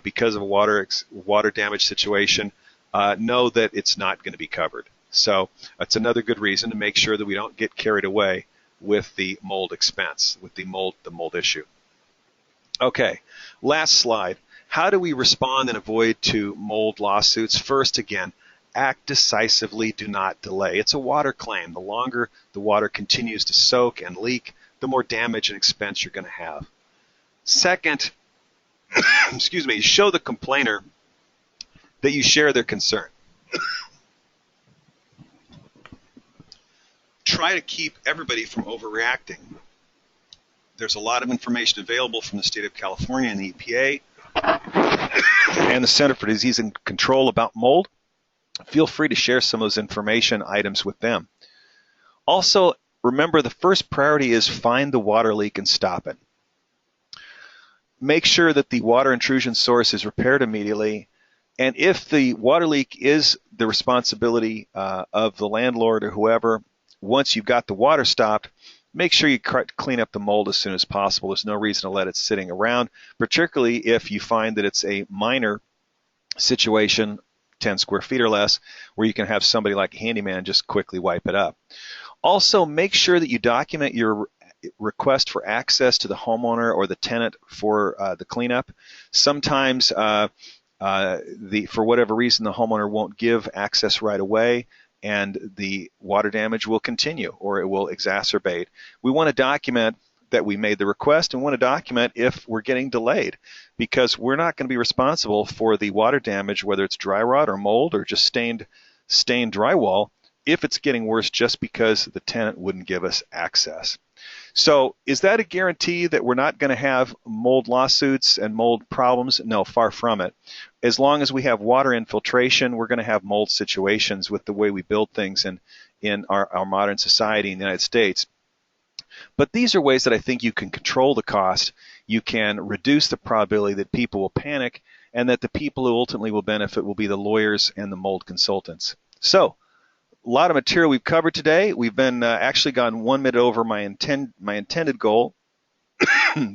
because of a water damage situation, know that it's not going to be covered. So that's another good reason to make sure that we don't get carried away with the mold expense, with the mold issue. Okay, last slide. How do we respond and avoid to mold lawsuits? First, again, act decisively, do not delay. It's a water claim. The longer the water continues to soak and leak, the more damage and expense you're going to have. Second, show the complainer that you share their concern. Try to keep everybody from overreacting. There's a lot of information available from the state of California and the EPA and the Center for Disease and Control about mold. Feel free to share some of those information items with them. Also, remember the first priority is find the water leak and stop it. Make sure that the water intrusion source is repaired immediately. And if the water leak is the responsibility of the landlord or whoever, once you've got the water stopped, make sure you clean up the mold as soon as possible. There's no reason to let it sitting around, particularly if you find that it's a minor situation, 10 square feet or less, where you can have somebody like a handyman just quickly wipe it up. Also, make sure that you document your request for access to the homeowner or the tenant for the cleanup. Sometimes, for whatever reason, the homeowner won't give access right away, and the water damage will continue or it will exacerbate. We want to document that we made the request, and we want to document if we're getting delayed, because we're not going to be responsible for the water damage, whether it's dry rot or mold or just stained drywall, if it's getting worse just because the tenant wouldn't give us access. So is that a guarantee that we're not going to have mold lawsuits and mold problems? No, far from it. As long as we have water infiltration, we're going to have mold situations with the way we build things in our modern society in the United States. But these are ways that I think you can control the cost. You can reduce the probability that people will panic, and that the people who ultimately will benefit will be the lawyers and the mold consultants. So, a lot of material we've covered today. We've been actually gone 1 minute over my intended goal.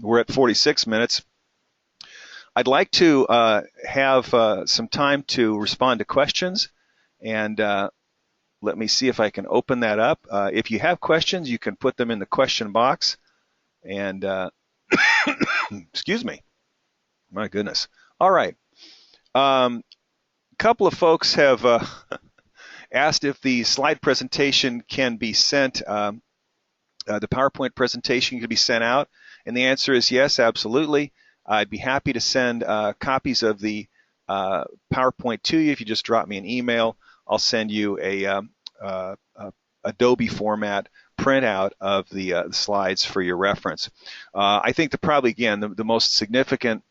We're at 46 minutes. I'd like to have some time to respond to questions, and let me see if I can open that up. If you have questions, you can put them in the question box. And excuse me. My goodness. All right. A couple of folks have asked if the slide presentation can be sent, the PowerPoint presentation can be sent out. And the answer is yes, absolutely. I'd be happy to send copies of the PowerPoint to you. If you just drop me an email, I'll send you a Adobe format printout of the slides for your reference. I think that probably, again, the most significant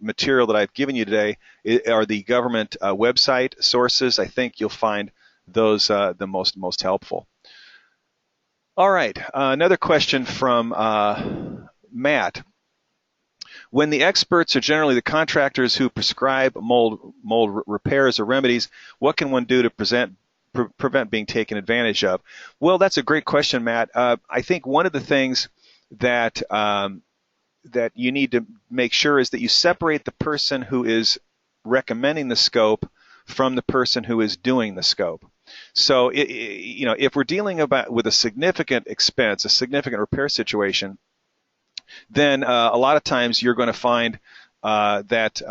material that I've given you today are the government website sources. I think you'll find those the most helpful. All right, another question from Matt. When the experts are generally the contractors who prescribe mold repairs or remedies, what can one do to prevent being taken advantage of? Well, that's a great question, Matt. I think one of the things that that you need to make sure is that you separate the person who is recommending the scope from the person who is doing the scope. So, if we're dealing with a significant expense, a significant repair situation, then a lot of times you're going to find that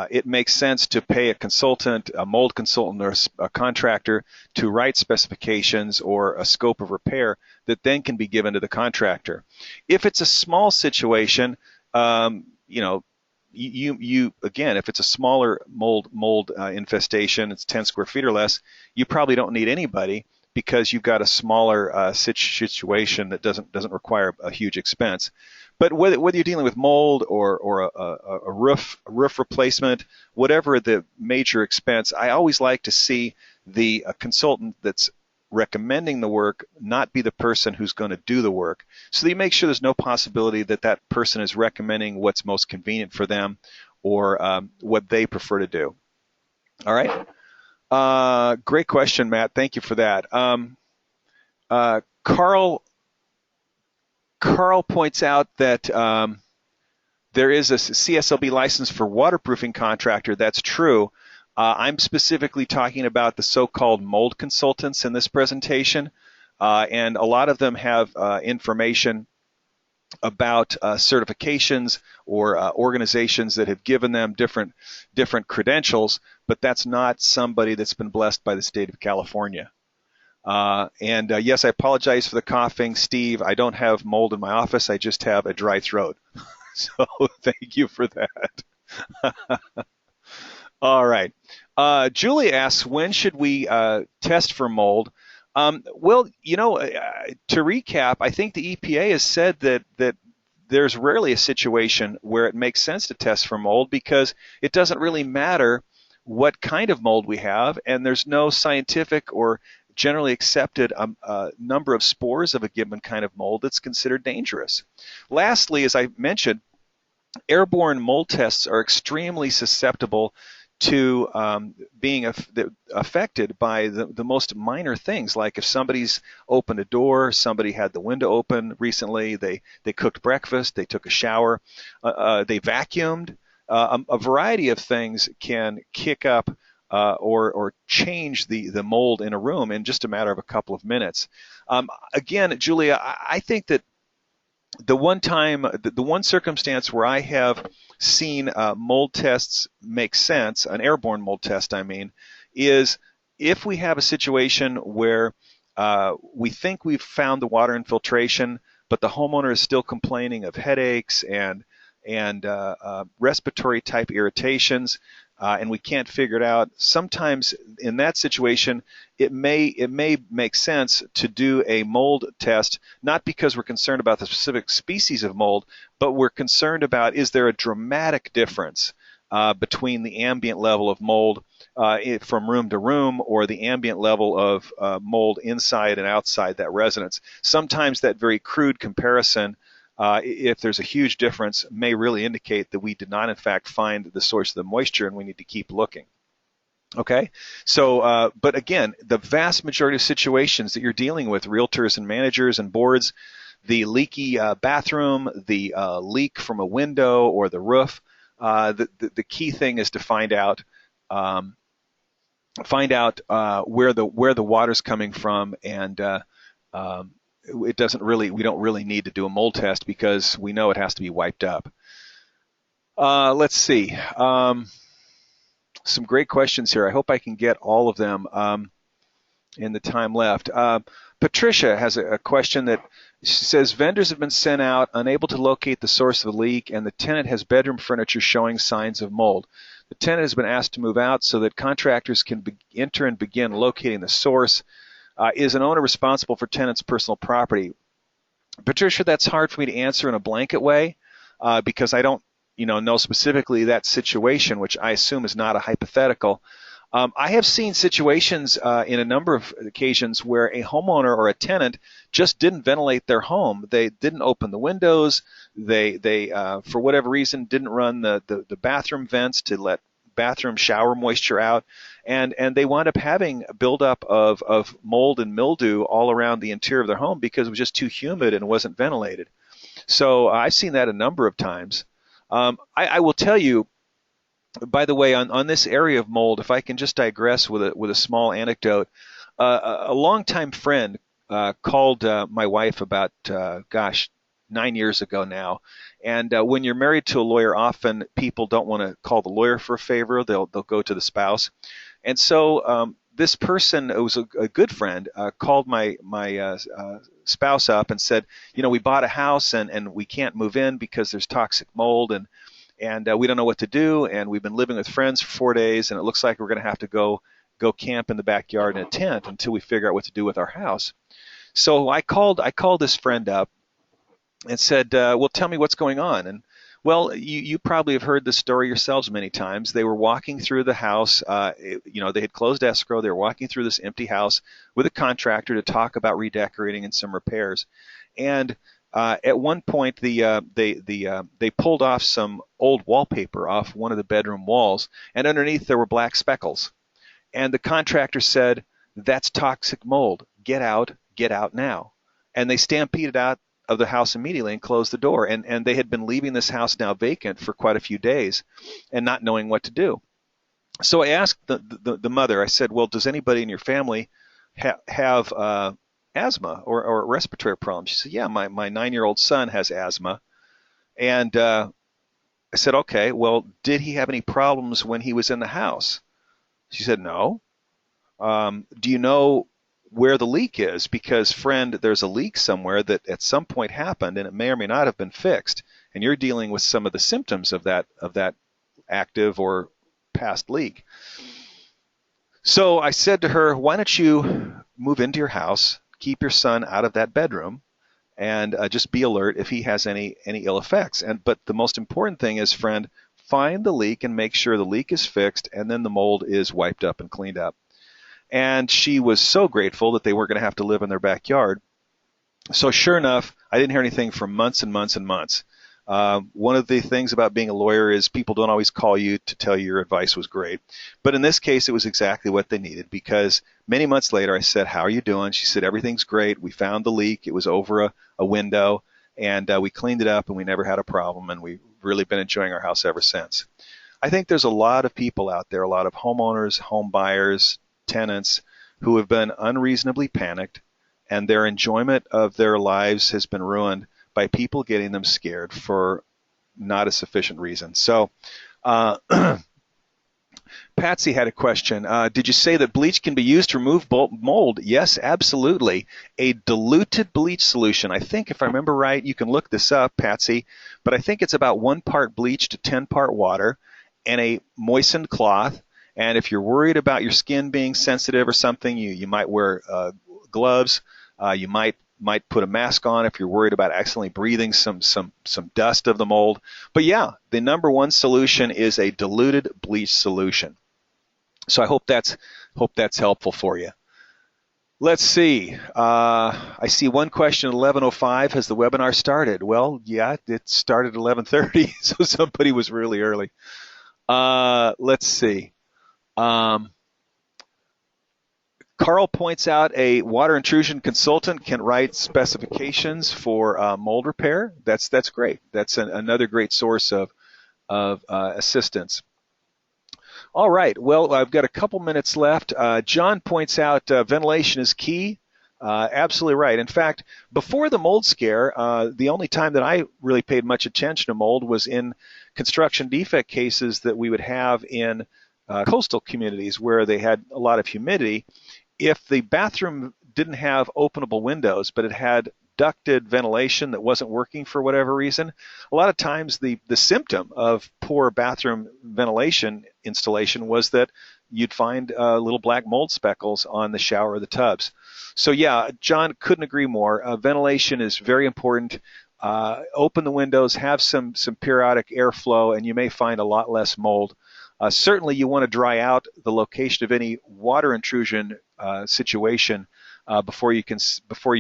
it makes sense to pay a consultant, a mold consultant, or a contractor to write specifications or a scope of repair that then can be given to the contractor. If it's a small situation, again, if it's a smaller mold infestation, it's 10 square feet or less, you probably don't need anybody, because you've got a smaller situation that doesn't require a huge expense. But whether you're dealing with mold or a roof replacement, whatever the major expense, I always like to see the consultant that's recommending the work not be the person who's going to do the work, so that you make sure there's no possibility that that person is recommending what's most convenient for them or what they prefer to do. All right. Great question, Matt. Thank you for that. Carl points out that there is a CSLB license for waterproofing contractor. That's true. I'm specifically talking about the so-called mold consultants in this presentation, and a lot of them have information about certifications or organizations that have given them different credentials, but that's not somebody that's been blessed by the state of California. Yes, I apologize for the coughing, Steve. I don't have mold in my office. I just have a dry throat. So thank you for that. All right. Julie asks, when should we test for mold? Well, to recap, I think the EPA has said that there's rarely a situation where it makes sense to test for mold, because it doesn't really matter what kind of mold we have, and there's no scientific or generally accepted number of spores of a given kind of mold that's considered dangerous. Lastly, as I mentioned, airborne mold tests are extremely susceptible to being affected by the most minor things, like if somebody's opened a door, somebody had the window open recently, they cooked breakfast, they took a shower, they vacuumed. A variety of things can kick up or change the mold in a room in just a matter of a couple of minutes. Again, Julia, I think that the one circumstance where I have seen mold tests make sense, an airborne mold test, I mean, is if we have a situation where we think we've found the water infiltration, but the homeowner is still complaining of headaches and respiratory type irritations, and we can't figure it out. Sometimes in that situation, it may make sense to do a mold test, not because we're concerned about the specific species of mold, but we're concerned about, is there a dramatic difference between the ambient level of mold from room to room, or the ambient level of mold inside and outside that residence. Sometimes that very crude comparison, if there's a huge difference, may really indicate that we did not, in fact, find the source of the moisture, and we need to keep looking. Okay, so but again, the vast majority of situations that you're dealing with, realtors and managers and boards, the leaky bathroom, the leak from a window or the roof, the key thing is to find out where the water's coming from, and we don't really need to do a mold test because we know it has to be wiped up. Let's see. Some great questions here. I hope I can get all of them in the time left. Patricia has a question that she says, vendors have been sent out unable to locate the source of the leak, and the tenant has bedroom furniture showing signs of mold. The tenant has been asked to move out so that contractors can enter and begin locating the source. Is an owner responsible for tenant's personal property? Patricia, that's hard for me to answer in a blanket way because I don't know specifically that situation, which I assume is not a hypothetical. I have seen situations in a number of occasions where a homeowner or a tenant just didn't ventilate their home. They didn't open the windows. They for whatever reason, didn't run the bathroom vents to let bathroom shower moisture out, and they wound up having a buildup of mold and mildew all around the interior of their home because it was just too humid and wasn't ventilated. So I've seen that a number of times. I will tell you, by the way, on this area of mold, if I can just digress with a small anecdote, a longtime friend called my wife about 9 years ago now. And when you're married to a lawyer, often people don't want to call the lawyer for a favor. They'll go to the spouse. And so this person, it was a good friend, called my spouse up and said, we bought a house and we can't move in because there's toxic mold, and we don't know what to do, and we've been living with friends for 4 days, and it looks like we're going to have to go camp in the backyard in a tent until we figure out what to do with our house. So I called this friend up and said, well, tell me what's going on. And well, you probably have heard this story yourselves many times. They were walking through the house. They had closed escrow. They were walking through this empty house with a contractor to talk about redecorating and some repairs. And at one point, they pulled off some old wallpaper off one of the bedroom walls, and underneath there were black speckles. And the contractor said, "That's toxic mold. Get out now." And they stampeded out of the house immediately and closed the door. And they had been leaving this house now vacant for quite a few days and not knowing what to do. So I asked the mother, I said, well, does anybody in your family have asthma or respiratory problems? She said, yeah, my 9-year-old son has asthma. And I said, okay, well, did he have any problems when he was in the house? She said, no. Do you know where the leak is? Because, friend, there's a leak somewhere that at some point happened, and it may or may not have been fixed, and you're dealing with some of the symptoms of that active or past leak. So I said to her, why don't you move into your house, keep your son out of that bedroom, and just be alert if he has any ill effects. But the most important thing is, friend, find the leak and make sure the leak is fixed, and then the mold is wiped up and cleaned up. and she was so grateful that they weren't going to have to live in their backyard. So sure enough, I didn't hear anything for months and months and months. One of the things about being a lawyer is people don't always call you to tell you your advice was great. But in this case, it was exactly what they needed, because many months later I said, "How are you doing?" She said, "Everything's great. We found the leak. It was over a window, and we cleaned it up, and we never had a problem, and we've really been enjoying our house ever since." I think there's a lot of people out there, a lot of homeowners, home buyers, tenants, who have been unreasonably panicked, and their enjoyment of their lives has been ruined by people getting them scared for not a sufficient reason. So Patsy had a question. Did you say that bleach can be used to remove mold? Yes, absolutely. A diluted bleach solution. I think, if I remember right, you can look this up, Patsy, but I think it's about 1 part bleach to 10 part water and a moistened cloth. And if you're worried about your skin being sensitive or something, you might wear gloves. You might put a mask on if you're worried about accidentally breathing some dust of the mold. But yeah, the number one solution is a diluted bleach solution. So I hope that's helpful for you. Let's see. I see one question at 11:05. Has the webinar started? Well, yeah, it started at 11:30, so somebody was really early. Let's see. Carl points out a water intrusion consultant can write specifications for mold repair. That's great. That's another great source of assistance. All right. Well, I've got a couple minutes left. John points out ventilation is key. Absolutely right. In fact, before the mold scare, the only time that I really paid much attention to mold was in construction defect cases that we would have in coastal communities where they had a lot of humidity. If the bathroom didn't have openable windows, but it had ducted ventilation that wasn't working for whatever reason, a lot of times the symptom of poor bathroom ventilation installation was that you'd find little black mold speckles on the shower or the tubs. So yeah, John, couldn't agree more. Ventilation is very important. Open the windows, have some periodic airflow, and you may find a lot less mold. Certainly you want to dry out the location of any water intrusion situation before you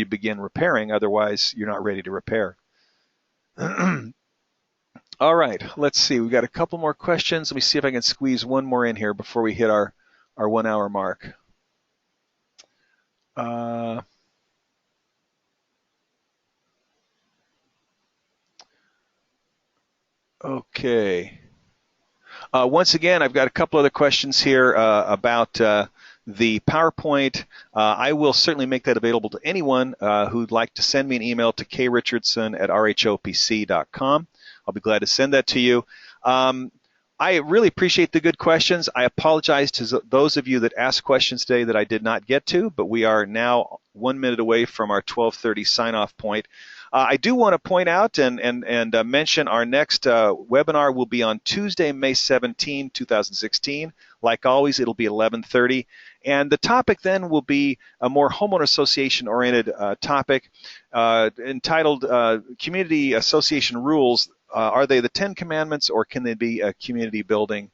begin repairing. Otherwise, you're not ready to repair. All right, let's see. We've got a couple more questions. Let me see if I can squeeze one more in here before we hit our 1 hour mark. Okay. Once again, I've got a couple other questions here about the PowerPoint. I will certainly make that available to anyone who'd like to send me an email to krichardson@rhopc.com. I'll be glad to send that to you. I really appreciate the good questions. I apologize to those of you that asked questions today that I did not get to, but we are now 1 minute away from our 12:30 sign-off point. I do want to point out and mention our next webinar will be on Tuesday, May 17, 2016. Like always, it'll be 11:30. And the topic then will be a more homeowner association-oriented topic entitled Community Association Rules. Are they the 10 Commandments, or can they be a community building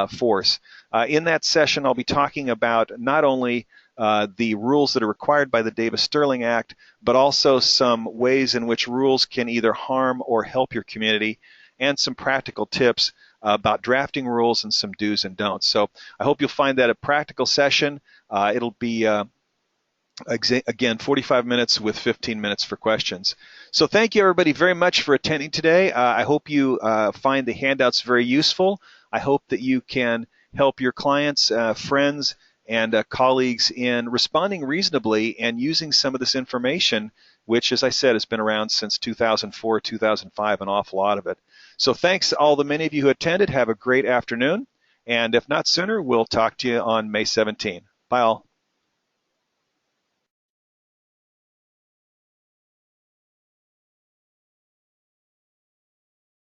force? In that session, I'll be talking about not only the rules that are required by the Davis-Sterling Act, but also some ways in which rules can either harm or help your community, and some practical tips about drafting rules and some do's and don'ts. So I hope you'll find that a practical session. It'll be, again, 45 minutes with 15 minutes for questions. So thank you, everybody, very much for attending today. I hope you find the handouts very useful. I hope that you can help your clients, friends, and colleagues in responding reasonably and using some of this information, which, as I said, has been around since 2004, 2005, an awful lot of it. So thanks to all the many of you who attended. Have a great afternoon. And if not sooner, we'll talk to you on May 17. Bye all.